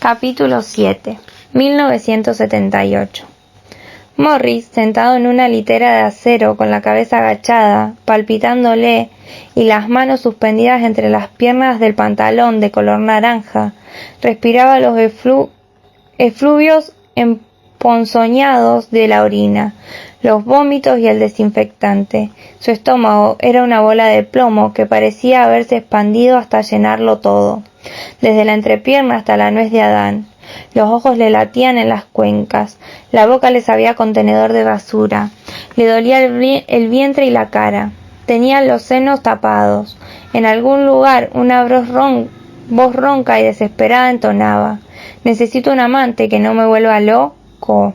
Capítulo 7. 1978. Morris, sentado en una litera de acero con la cabeza agachada, palpitándole y las manos suspendidas entre las piernas del pantalón de color naranja, respiraba los efluvios emponzoñados de la orina, los vómitos y el desinfectante. Su estómago era una bola de plomo que parecía haberse expandido hasta llenarlo todo, desde la entrepierna hasta la nuez de Adán. Los ojos le latían en las cuencas, la boca le sabía a contenedor de basura, le dolía el vientre y la cara, tenía los senos tapados. En algún lugar una voz ronca y desesperada entonaba: necesito un amante que no me vuelva loco.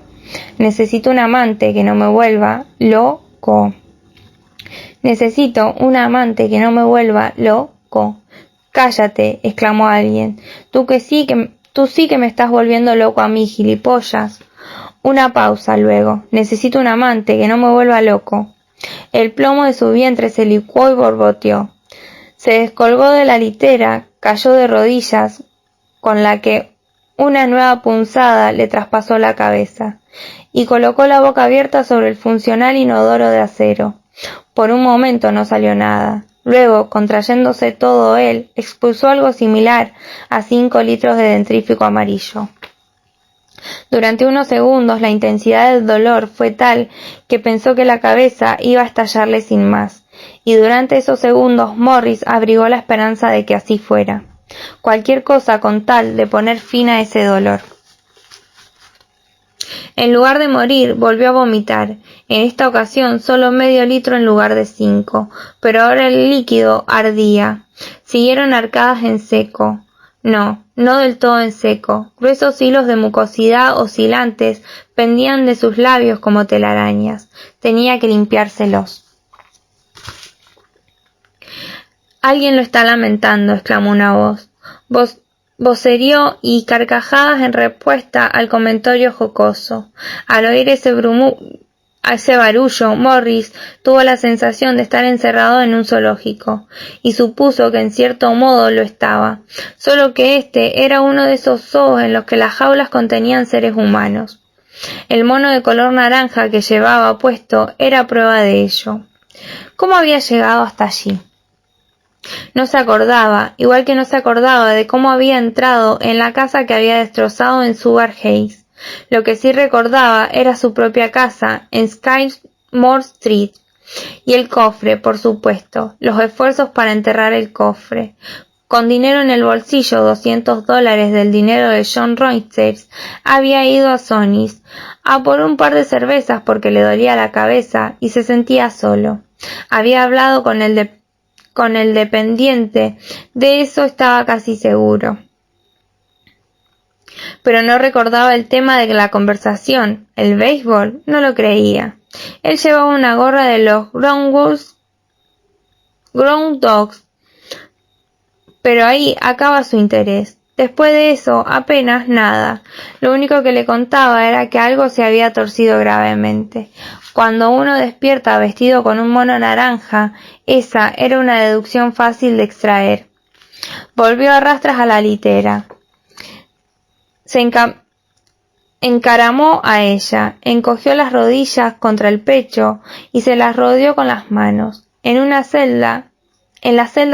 Necesito un amante que no me vuelva loco. Necesito un amante que no me vuelva loco. Cállate, exclamó alguien. Tú sí que me estás volviendo loco a mí, gilipollas. Una pausa luego. Necesito un amante que no me vuelva loco. El plomo de su vientre se licuó y borboteó. Se descolgó de la litera, cayó de rodillas, con la que una nueva punzada le traspasó la cabeza, y colocó la boca abierta sobre el funcional inodoro de acero. Por un momento no salió nada. Luego, contrayéndose todo él, expulsó algo similar a 5 litros de dentrífico amarillo. Durante unos segundos la intensidad del dolor fue tal que pensó que la cabeza iba a estallarle sin más, y durante esos segundos Morris abrigó la esperanza de que así fuera. Cualquier cosa con tal de poner fin a ese dolor. En lugar de morir, volvió a vomitar. En esta ocasión solo medio litro en lugar de 5, pero ahora el líquido ardía. Siguieron arcadas en seco. No del todo en seco. Gruesos hilos de mucosidad oscilantes pendían de sus labios como telarañas. Tenía que limpiárselos. Alguien lo está lamentando, exclamó una voz. Vocerío y carcajadas en respuesta al comentario jocoso. Al oír ese barullo, Morris tuvo la sensación de estar encerrado en un zoológico, y supuso que en cierto modo lo estaba, solo que este era uno de esos zoos en los que las jaulas contenían seres humanos. El mono de color naranja que llevaba puesto era prueba de ello. ¿Cómo había llegado hasta allí? No se acordaba, igual que no se acordaba de cómo había entrado en la casa que había destrozado en Sugar Heights. Lo que sí recordaba era su propia casa en Skidmore Street. Y el cofre, por supuesto, los esfuerzos para enterrar el cofre. Con dinero en el bolsillo, $200 del dinero de John Royce, había ido a Sonny's a por un par de cervezas porque le dolía la cabeza y se sentía solo. Había hablado con el dependiente, de eso estaba casi seguro. Pero no recordaba el tema de la conversación. ¿El béisbol? No lo creía. Él llevaba una gorra de los Ground Dogs, pero ahí acaba su interés. Después de eso, apenas nada. Lo único que le contaba era que algo se había torcido gravemente. Cuando uno despierta vestido con un mono naranja, esa era una deducción fácil de extraer. Volvió a rastras a la litera. Se encaramó a ella, encogió las rodillas contra el pecho y se las rodeó con las manos. En la celda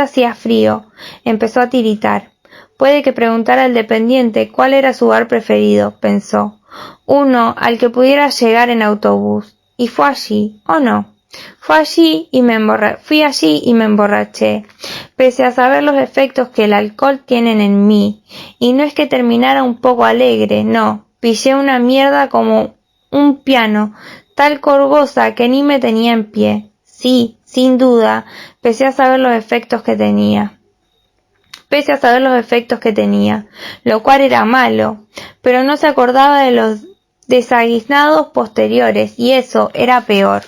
hacía frío. Empezó a tiritar. Puede que preguntara al dependiente cuál era su bar preferido, pensó. Uno al que pudiera llegar en autobús. Y fue allí, ¿o no? Fui allí y me emborraché, pese a saber los efectos que el alcohol tiene en mí. Y no es que terminara un poco alegre, no. Pillé una mierda como un piano, tal corgosa que ni me tenía en pie. Sí, sin duda, pese a saber los efectos que tenía, lo cual era malo, pero no se acordaba de los desaguisados posteriores, y eso era peor.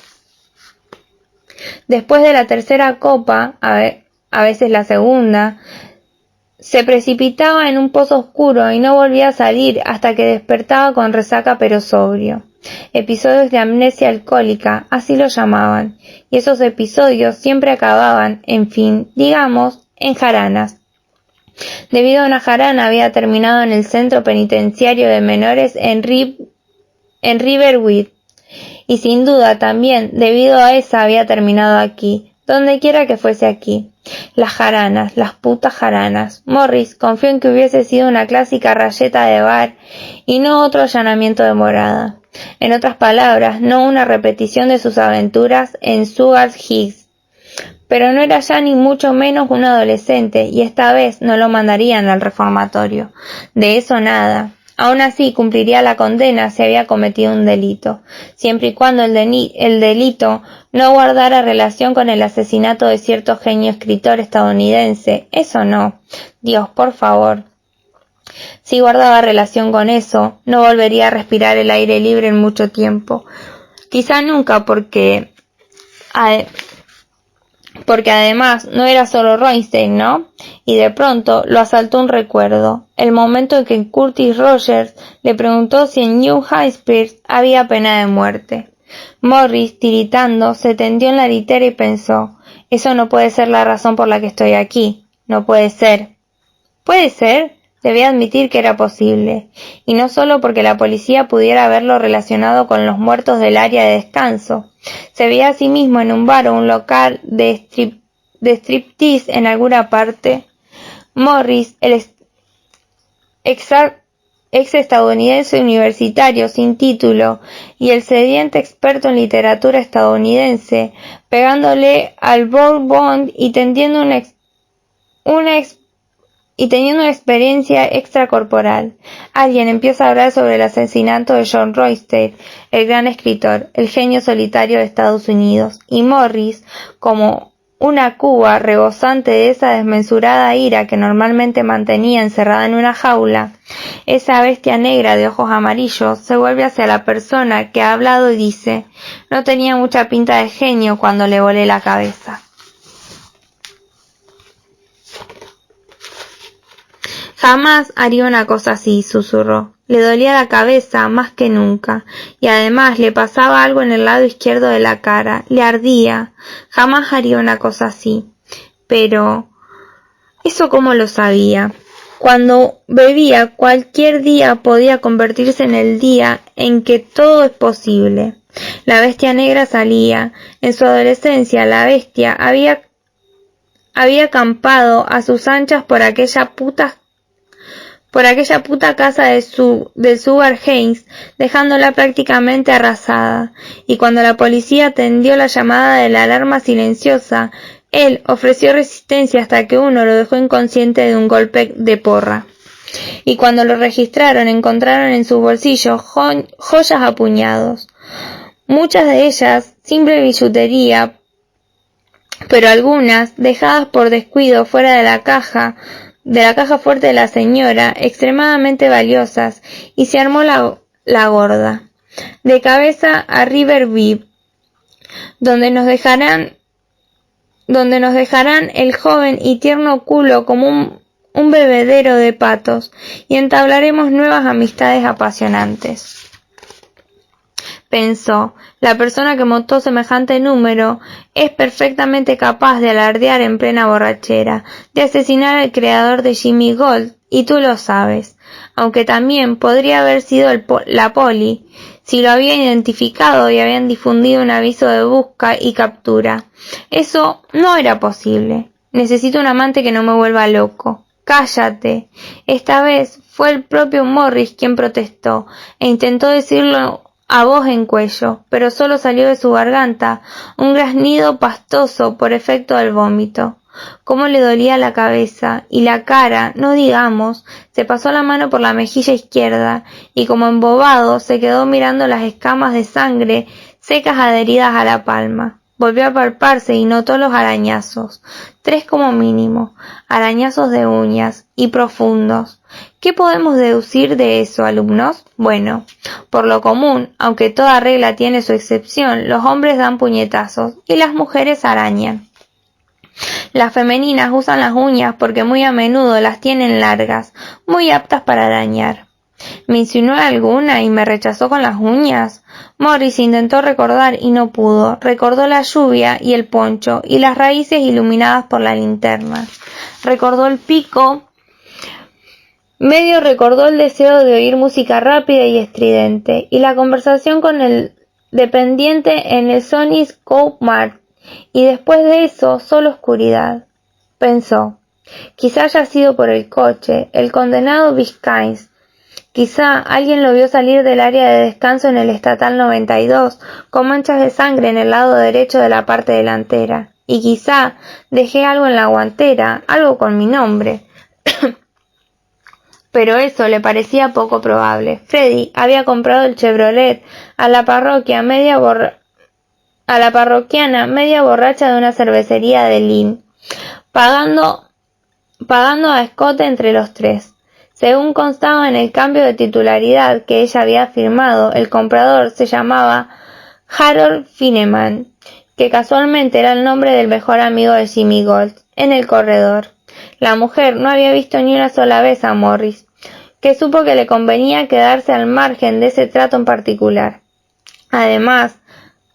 Después de la tercera copa, a veces la segunda, se precipitaba en un pozo oscuro y no volvía a salir hasta que despertaba con resaca pero sobrio. Episodios de amnesia alcohólica, así lo llamaban, y esos episodios siempre acababan, en fin, digamos, en jaranas. Debido a una jarana había terminado en el centro penitenciario de menores en Riverwood, y sin duda también debido a esa había terminado aquí, donde quiera que fuese aquí. Las jaranas, las putas jaranas. Morris confió en que hubiese sido una clásica rayeta de bar y no otro allanamiento de morada. En otras palabras, no una repetición de sus aventuras en Sugar Hills. Pero no era ya ni mucho menos un adolescente, y esta vez no lo mandarían al reformatorio. De eso nada. Aún así cumpliría la condena si había cometido un delito, siempre y cuando el delito no guardara relación con el asesinato de cierto genio escritor estadounidense. Eso no. Dios, por favor. Si guardaba relación con eso, no volvería a respirar el aire libre en mucho tiempo. Quizá nunca, porque además no era solo Rosenstein, ¿no? Y de pronto lo asaltó un recuerdo, el momento en que Curtis Rogers le preguntó si en New Hampshire había pena de muerte. Morris, tiritando, se tendió en la litera y pensó, eso no puede ser la razón por la que estoy aquí, no puede ser. ¿Puede ser? Debía admitir que era posible, y no solo porque la policía pudiera haberlo relacionado con los muertos del área de descanso. Se veía a sí mismo en un bar o un local de striptease en alguna parte. Morris, el ex estadounidense universitario sin título y el sediente experto en literatura estadounidense, pegándole al Bourbon y teniendo una experiencia extracorporal. Alguien empieza a hablar sobre el asesinato de John Royster, el gran escritor, el genio solitario de Estados Unidos, y Morris, como una cuba rebosante de esa desmesurada ira que normalmente mantenía encerrada en una jaula, esa bestia negra de ojos amarillos se vuelve hacia la persona que ha hablado y dice, no tenía mucha pinta de genio cuando le volé la cabeza. Jamás haría una cosa así, susurró. Le dolía la cabeza más que nunca, y además le pasaba algo en el lado izquierdo de la cara, le ardía. Jamás haría una cosa así. Pero ¿eso cómo lo sabía? Cuando bebía, cualquier día podía convertirse en el día en que todo es posible. La bestia negra salía. En su adolescencia, la bestia había acampado a sus anchas por aquella puta casa del Sugar Haynes, dejándola prácticamente arrasada, y cuando la policía atendió la llamada de la alarma silenciosa, él ofreció resistencia hasta que uno lo dejó inconsciente de un golpe de porra. Y cuando lo registraron, encontraron en sus bolsillos joyas a puñados, muchas de ellas simple billutería, pero algunas, dejadas por descuido fuera de la caja fuerte de la señora, extremadamente valiosas, y se armó la gorda. De cabeza a Riverview, donde nos dejarán el joven y tierno culo como un bebedero de patos, y entablaremos nuevas amistades apasionantes. Pensó, la persona que montó semejante número es perfectamente capaz de alardear en plena borrachera, de asesinar al creador de Jimmy Gold, y tú lo sabes, aunque también podría haber sido la poli, si lo habían identificado y habían difundido un aviso de busca y captura. Eso no era posible. Necesito un amante que no me vuelva loco. Cállate. Esta vez fue el propio Morris quien protestó, e intentó decirlo a voz en cuello, pero solo salió de su garganta un graznido pastoso por efecto del vómito. Cómo le dolía la cabeza, y la cara, no digamos, se pasó la mano por la mejilla izquierda, y como embobado se quedó mirando las escamas de sangre secas adheridas a la palma. Volvió a palparse y notó los arañazos, 3 como mínimo, arañazos de uñas, y profundos. ¿Qué podemos deducir de eso, alumnos? Bueno, por lo común, aunque toda regla tiene su excepción, los hombres dan puñetazos y las mujeres arañan. Las femeninas usan las uñas porque muy a menudo las tienen largas, muy aptas para arañar. ¿Me insinuó alguna y me rechazó con las uñas? Morris intentó recordar y no pudo. Recordó la lluvia y el poncho y las raíces iluminadas por la linterna. Recordó el pico Medio recordó el deseo de oír música rápida y estridente, y la conversación con el dependiente en el Sonny's Cove Mart, y después de eso, solo oscuridad. Pensó, quizá haya sido por el coche, el condenado Biscayne. Quizá alguien lo vio salir del área de descanso en el Estatal 92, con manchas de sangre en el lado derecho de la parte delantera. Y quizá dejé algo en la guantera, algo con mi nombre. Pero eso le parecía poco probable. Freddy había comprado el Chevrolet a la parroquiana media borracha de una cervecería de Lynn, pagando a escote entre los tres. Según constaba en el cambio de titularidad que ella había firmado, el comprador se llamaba Harold Fineman, que casualmente era el nombre del mejor amigo de Jimmy Gold, en el corredor. La mujer no había visto ni una sola vez a Morris, que supo que le convenía quedarse al margen de ese trato en particular. Además,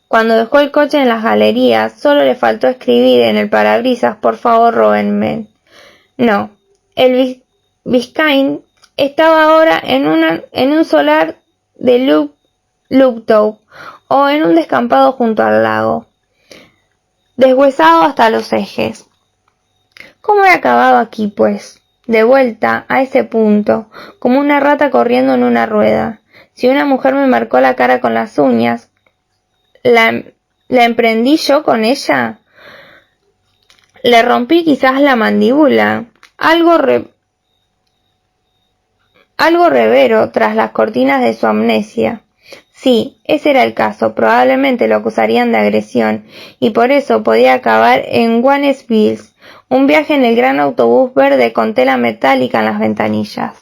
cuando dejó el coche en las galerías, solo le faltó escribir en el parabrisas: por favor, róbenme. No, el Biscayne estaba ahora en un solar de Lubbock o en un descampado junto al lago, deshuesado hasta los ejes. ¿Cómo he acabado aquí, pues? De vuelta a ese punto, como una rata corriendo en una rueda. Si una mujer me marcó la cara con las uñas, ¿la emprendí yo con ella? Le rompí quizás la mandíbula. Algo revero tras las cortinas de su amnesia. Sí, ese era el caso. Probablemente lo acusarían de agresión, y por eso podía acabar en Wannesville, un viaje en el gran autobús verde con tela metálica en las ventanillas.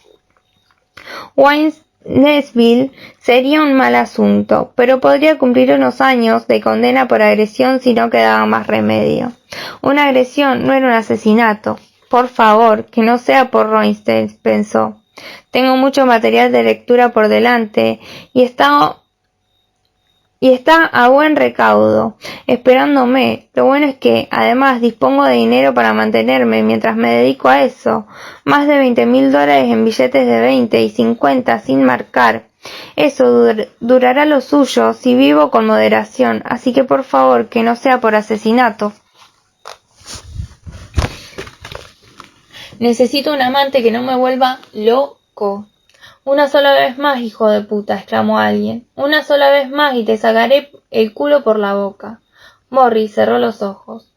Wannesville sería un mal asunto, pero podría cumplir unos años de condena por agresión si no quedaba más remedio. Una agresión no era un asesinato. Por favor, que no sea por Royster, pensó. Tengo mucho material de lectura por delante y está a buen recaudo, esperándome. Lo bueno es que, además, dispongo de dinero para mantenerme mientras me dedico a eso. Más de $20,000 en billetes de 20 y 50 sin marcar. Eso durará lo suyo si vivo con moderación, así que por favor, que no sea por asesinato. Necesito un amante que no me vuelva loco. Una sola vez más, hijo de puta, exclamó alguien. Una sola vez más y te sacaré el culo por la boca. Morris cerró los ojos.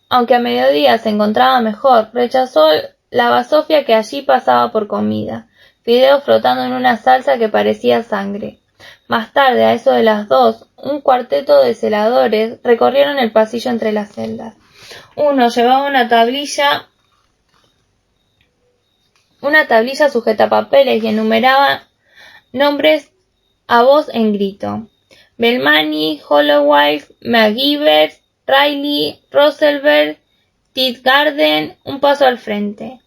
Aunque a mediodía se encontraba mejor, rechazó la basofia que allí pasaba por comida, fideos flotando en una salsa que parecía sangre. Más tarde, a eso de las 2, un cuarteto de celadores recorrieron el pasillo entre las celdas. Uno llevaba una tablilla sujetapapeles y enumeraba nombres a voz en grito. Belmani, Holloway, McGivers, Riley, Rosenberg, Titgarden, un paso al frente.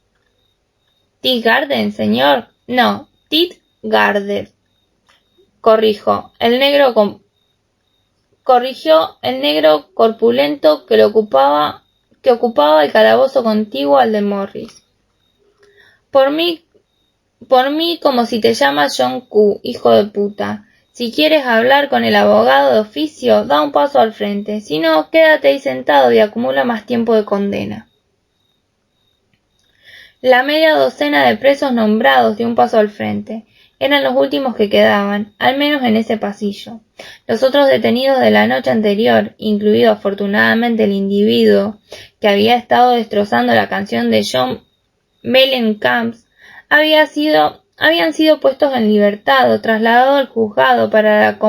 ¿Titgarden, señor? No, Titgarden. Corrigió el negro corpulento que ocupaba el calabozo contiguo al de Morris. Por mí como si te llamas John Q, hijo de puta. Si quieres hablar con el abogado de oficio, da un paso al frente. Si no, quédate ahí sentado y acumula más tiempo de condena. La media docena de presos nombrados dio un paso al frente. Eran los últimos que quedaban, al menos en ese pasillo. Los otros detenidos de la noche anterior, incluido afortunadamente el individuo que había estado destrozando la canción de John Mellencamp, habían sido puestos en libertad o trasladados al juzgado para la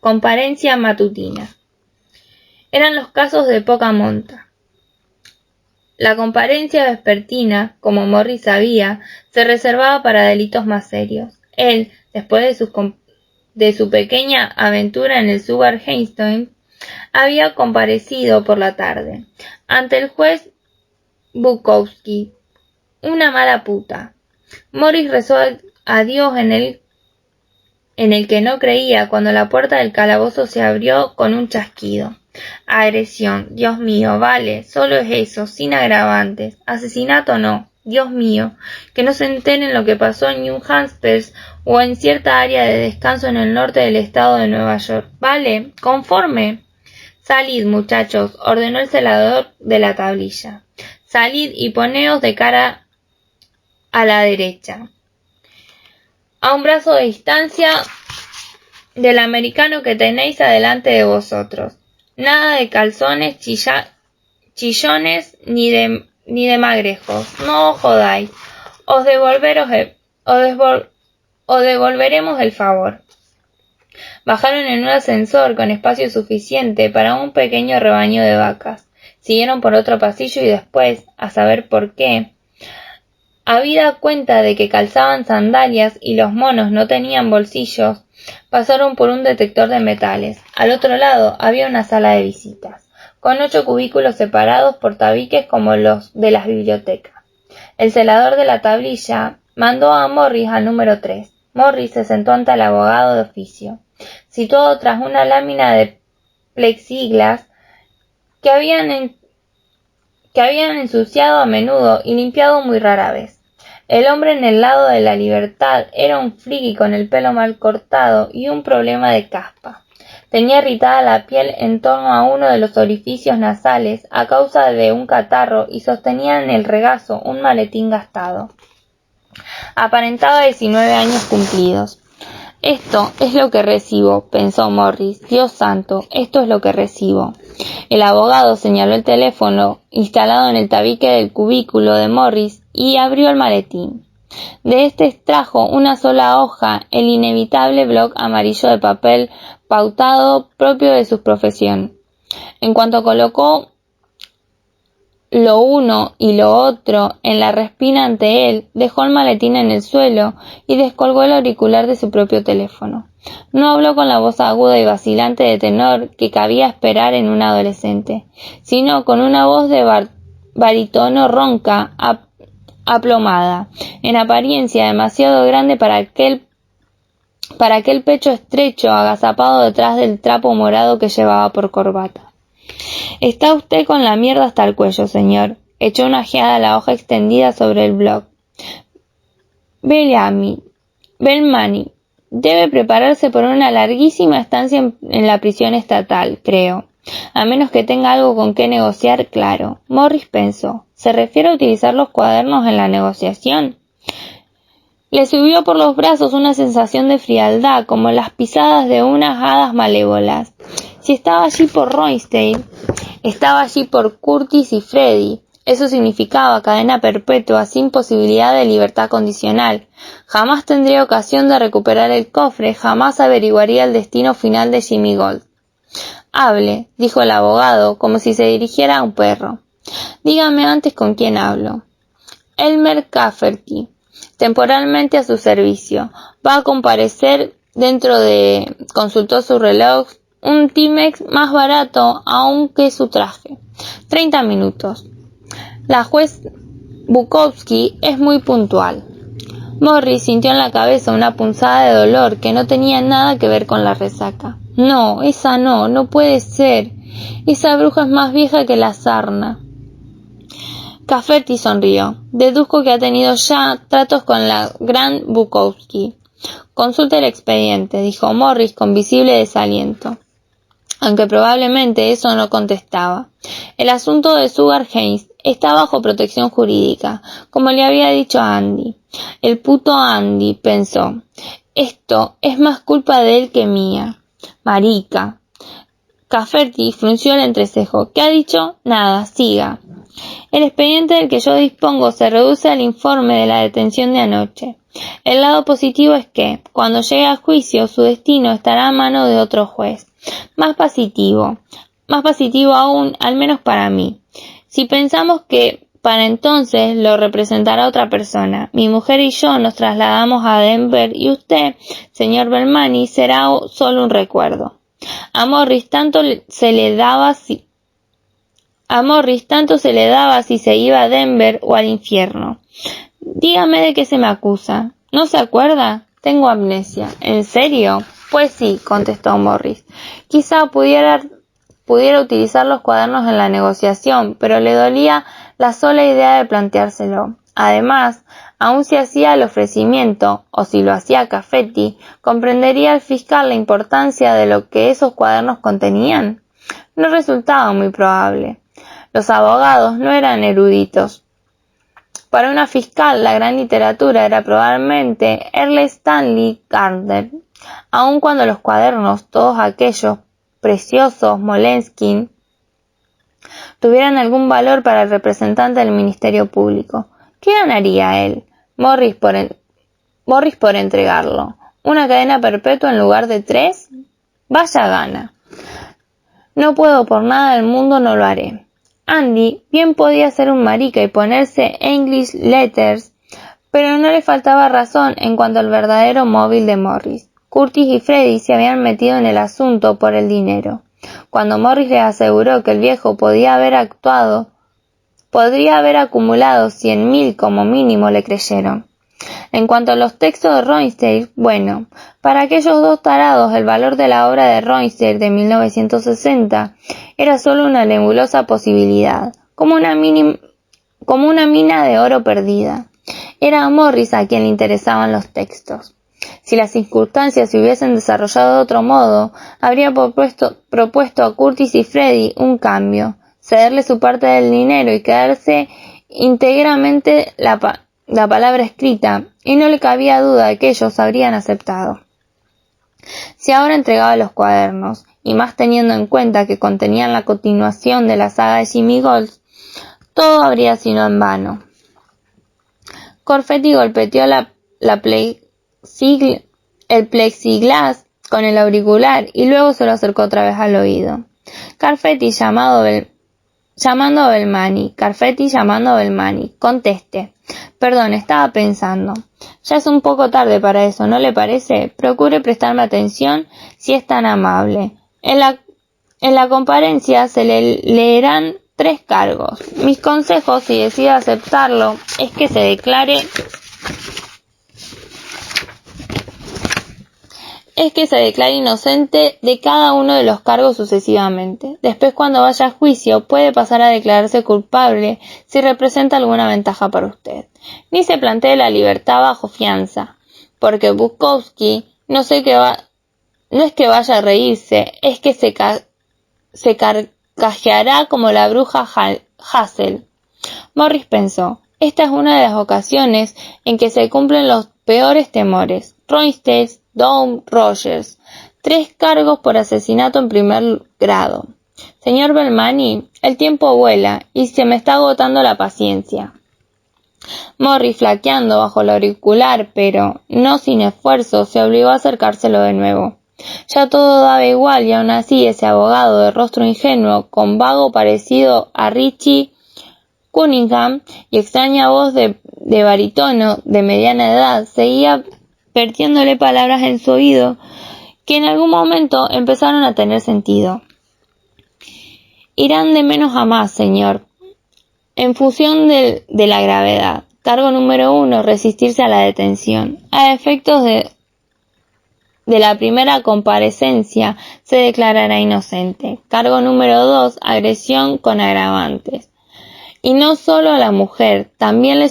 comparencia matutina. Eran los casos de poca monta. La comparencia vespertina, como Morris sabía, se reservaba para delitos más serios. Él, después de su pequeña aventura en el Sugar Hastings, había comparecido por la tarde ante el juez Bukowski. Una mala puta. Morris rezó a Dios en el que no creía cuando la puerta del calabozo se abrió con un chasquido. Agresión, Dios mío, vale, solo es eso, sin agravantes. Asesinato no. Dios mío, que no se enteren lo que pasó en New Hampshire o en cierta área de descanso en el norte del estado de Nueva York. Vale, conforme. Salid, muchachos, ordenó el celador de la tablilla. Salid y poneos de cara a la derecha, a un brazo de distancia del americano que tenéis adelante de vosotros. Nada de calzones, chillones ni de magrejos. No os jodáis. Os devolveremos el favor. Bajaron en un ascensor con espacio suficiente para un pequeño rebaño de vacas. Siguieron por otro pasillo y después, a saber por qué, habida cuenta de que calzaban sandalias y los monos no tenían bolsillos, pasaron por un detector de metales. Al otro lado había una sala de visitas, con 8 cubículos separados por tabiques como los de las bibliotecas. El celador de la tablilla mandó a Morris al número 3. Morris se sentó ante el abogado de oficio, situado tras una lámina de plexiglas que habían ensuciado a menudo y limpiado muy rara vez. El hombre en el lado de la libertad era un friki con el pelo mal cortado y un problema de caspa. Tenía irritada la piel en torno a uno de los orificios nasales a causa de un catarro y sostenía en el regazo un maletín gastado. Aparentaba 19 años cumplidos. Esto es lo que recibo, pensó Morris. Dios santo, esto es lo que recibo. El abogado señaló el teléfono instalado en el tabique del cubículo de Morris y abrió el maletín. De este extrajo una sola hoja, el inevitable bloc amarillo de papel pautado propio de su profesión. En cuanto colocó lo uno y lo otro en la respina ante él, dejó el maletín en el suelo y descolgó el auricular de su propio teléfono. No habló con la voz aguda y vacilante de tenor que cabía esperar en un adolescente, sino con una voz de barítono ronca, aplomada, en apariencia demasiado grande para aquel pecho estrecho agazapado detrás del trapo morado que llevaba por corbata. Está usted con la mierda hasta el cuello, señor. Echó una ojeada a la hoja extendida sobre el bloc. Belmani debe prepararse por una larguísima estancia en la prisión estatal, creo. A menos que tenga algo con qué negociar, claro. Morris pensó. ¿Se refiere a utilizar los cuadernos en la negociación? Le subió por los brazos una sensación de frialdad, como las pisadas de unas hadas malévolas. Si estaba allí por Roynstein, estaba allí por Curtis y Freddy. Eso significaba cadena perpetua sin posibilidad de libertad condicional. Jamás tendría ocasión de recuperar el cofre, jamás averiguaría el destino final de Jimmy Gold. Hable, dijo el abogado, como si se dirigiera a un perro. Dígame antes con quién hablo. Elmer Cafferty, temporalmente a su servicio. Va a comparecer dentro de... Consultó su reloj. Un Timex más barato aún que su traje. 30 minutos. La juez Bukowski es muy puntual. Morris sintió en la cabeza una punzada de dolor que no tenía nada que ver con la resaca. No, esa no puede ser. Esa bruja es más vieja que la sarna. Cafferty sonrió. Deduzco que ha tenido ya tratos con la gran Bukowski. Consulte el expediente, dijo Morris con visible desaliento. Aunque probablemente eso no contestaba. El asunto de Sugar Haynes está bajo protección jurídica, como le había dicho a Andy. El puto Andy, pensó. Esto es más culpa de él que mía. Marica. Cafferty frunció el entrecejo. ¿Qué ha dicho? Nada, siga. El expediente del que yo dispongo se reduce al informe de la detención de anoche. El lado positivo es que, cuando llegue a juicio, su destino estará a mano de otro juez. Más positivo aún, al menos para mí. Si pensamos que para entonces lo representará otra persona, mi mujer y yo nos trasladamos a Denver y usted, señor Belmani, será solo un recuerdo. A Morris tanto se le daba si se iba a Denver o al infierno. Dígame de qué se me acusa. ¿No se acuerda? Tengo amnesia. ¿En serio? Pues sí, contestó Morris. Quizá pudiera utilizar los cuadernos en la negociación, pero le dolía la sola idea de planteárselo. Además, aun si hacía el ofrecimiento, o si lo hacía Caffetti, ¿comprendería el fiscal la importancia de lo que esos cuadernos contenían? No resultaba muy probable. Los abogados no eran eruditos. Para una fiscal, la gran literatura era probablemente Earle Stanley Gardner, aun cuando los cuadernos, todos aquellos preciosos Moleskine, tuvieran algún valor para el representante del Ministerio Público. ¿Qué ganaría él, Morris, por entregarlo? ¿Una cadena perpetua en lugar de 3? Vaya gana. No puedo, por nada del mundo no lo haré. Andy bien podía ser un marica y ponerse English Letters, pero no le faltaba razón en cuanto al verdadero móvil de Morris. Curtis y Freddy se habían metido en el asunto por el dinero. Cuando Morris les aseguró que el viejo podría haber acumulado 100.000 como mínimo, le creyeron. En cuanto a los textos de Roynster, bueno, para aquellos dos tarados el valor de la obra de Roynster de 1960 era solo una nebulosa posibilidad, como una mina de oro perdida. Era a Morris a quien le interesaban los textos. Si las circunstancias se hubiesen desarrollado de otro modo, habría propuesto a Curtis y Freddy un cambio, cederle su parte del dinero y quedarse íntegramente la palabra escrita, y no le cabía duda de que ellos habrían aceptado. Si ahora entregaba los cuadernos, y más teniendo en cuenta que contenían la continuación de la saga de Jimmy Gold, todo habría sido en vano. Corfetti golpeteó el plexiglas con el auricular y luego se lo acercó otra vez al oído. Carfetti llamando a Belmani. Carfetti llamando a Belmani. Conteste. Perdón, estaba pensando. Ya es un poco tarde para eso, ¿no le parece? Procure prestarme atención si es tan amable. En la comparencia se le leerán 3 cargos. Mis consejos, si decide aceptarlo, es que se declare inocente de cada uno de los cargos sucesivamente. Después, cuando vaya a juicio, puede pasar a declararse culpable si representa alguna ventaja para usted. Ni se plantee la libertad bajo fianza, porque Bukowski no es que vaya a reírse, es que se carcajeará como la bruja Hassel. Morris pensó, esta es una de las ocasiones en que se cumplen los peores temores. Roynster, Down, Rogers. 3 cargos por asesinato en primer grado. Señor Belmani, el tiempo vuela y se me está agotando la paciencia. Morris, flaqueando bajo el auricular, pero no sin esfuerzo, se obligó a acercárselo de nuevo. Ya todo daba igual y aún así ese abogado de rostro ingenuo, con vago parecido a Richie Cunningham y extraña voz de barítono de mediana edad, seguía vertiéndole palabras en su oído que en algún momento empezaron a tener sentido. Irán de menos a más, señor. En función de la gravedad. Cargo número 1, resistirse a la detención. A efectos de la primera comparecencia se declarará inocente. Cargo número 2, agresión con agravantes. Y no solo a la mujer, también le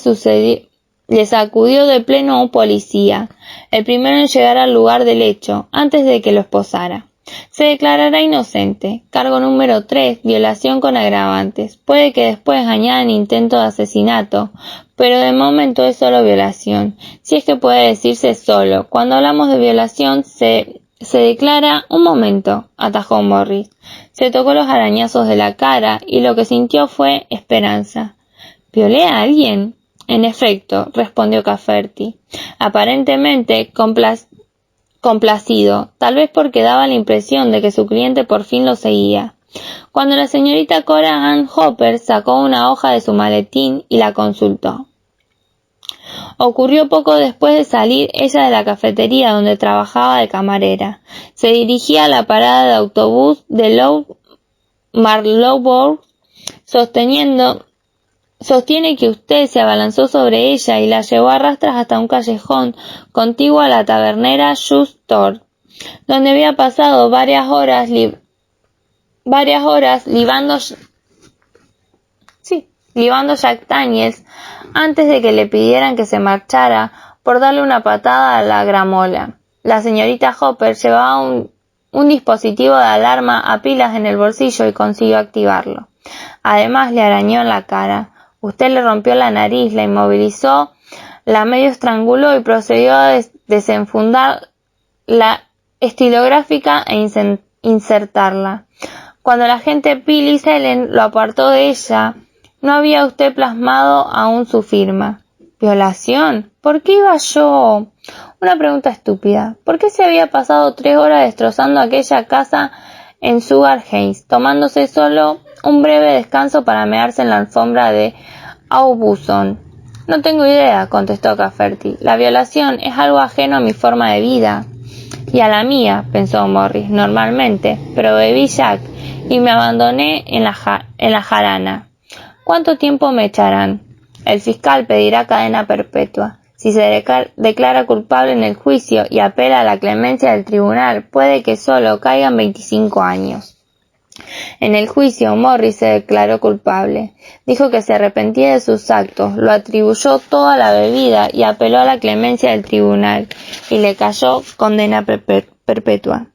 sacudió de pleno a un policía, el primero en llegar al lugar del hecho, antes de que lo esposara. Se declarará inocente. Cargo número 3, violación con agravantes. Puede que después añadan intento de asesinato, pero de momento es solo violación. Si es que puede decirse solo. Cuando hablamos de violación se declara un momento, atajó Morris. Se tocó los arañazos de la cara y lo que sintió fue esperanza. ¿Violé a alguien? En efecto, respondió Cafferty, aparentemente complacido, tal vez porque daba la impresión de que su cliente por fin lo seguía. Cuando la señorita Cora Ann Hopper sacó una hoja de su maletín y la consultó. Ocurrió poco después de salir ella de la cafetería donde trabajaba de camarera. Se dirigía a la parada de autobús de Marlborough, sostiene que usted se abalanzó sobre ella y la llevó a rastras hasta un callejón contiguo a la tabernera Just Store, donde había pasado varias horas libando. Sí. libando Jack Daniels antes de que le pidieran que se marchara por darle una patada a la gramola. La señorita Hopper llevaba un dispositivo de alarma a pilas en el bolsillo y consiguió activarlo. Además le arañó en la cara. Usted le rompió la nariz, la inmovilizó, la medio estranguló y procedió a desenfundar la estilográfica e insertarla. Cuando la agente Phyllis Ellen lo apartó de ella, no había usted plasmado aún su firma. ¿Violación? ¿Por qué iba yo? Una pregunta estúpida. ¿Por qué se había pasado 3 horas destrozando aquella casa en Sugar Heights, tomándose solo un breve descanso para mearse en la alfombra de Aubusson? No tengo idea, contestó Cafferty. La violación es algo ajeno a mi forma de vida. Y a la mía, pensó Morris, normalmente, pero bebí Jack y me abandoné en la jarana. ¿Cuánto tiempo me echarán? El fiscal pedirá cadena perpetua. Si se declara culpable en el juicio y apela a la clemencia del tribunal, puede que solo caigan 25 años. En el juicio, Morris se declaró culpable. Dijo que se arrepentía de sus actos, lo atribuyó todo a la bebida y apeló a la clemencia del tribunal, y le cayó condena perpetua.